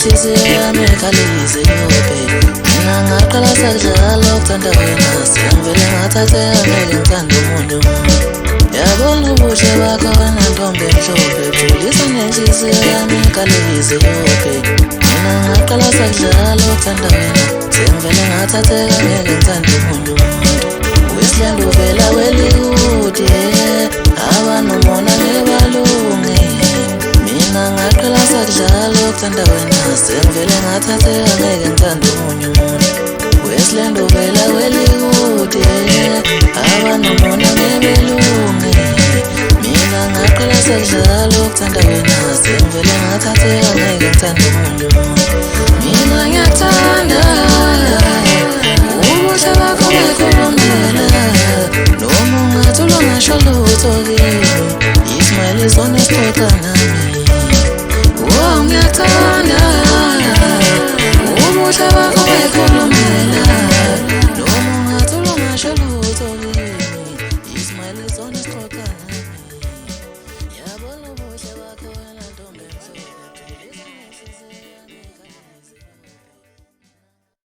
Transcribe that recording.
inhliziyo yami ikhalise yophe. Mina ngaqala sakujala ukuthanda wena, sengivele ngathatheka ngeke ngithande umuntu. Yabona ubuhle bakho wena ntombi emhlophe, thulisa nenhliziyo yami ikhalise yophe. Mina ngaqala sakujala ukuthanda wena, sengivele ngathatheka ngeke ngithande umuntu. Wasteland uvela welikude, abanomona ngebalunge. Mina ngaqala sakudlala ukuthanda wena, sengivele ngathatheka ngeke ngithande omunye umuntu. Wasteland uvela welikude, abanomona ngebalunge. Mina ngaqala sakudlala ukuthanda wena, sengivele ngathatheka ngeke ngithande omunye umuntu. Mina ngiyathanda ubuhle bakho bekhulumela, noma ungathula ungasho lutho kimi, ismail isona esixoxa nami. Oh, ngiyathanda ubuhle bakho bekhulumela, noma ungathula ungasho lutho kimi, ismail isona esixoxa nami.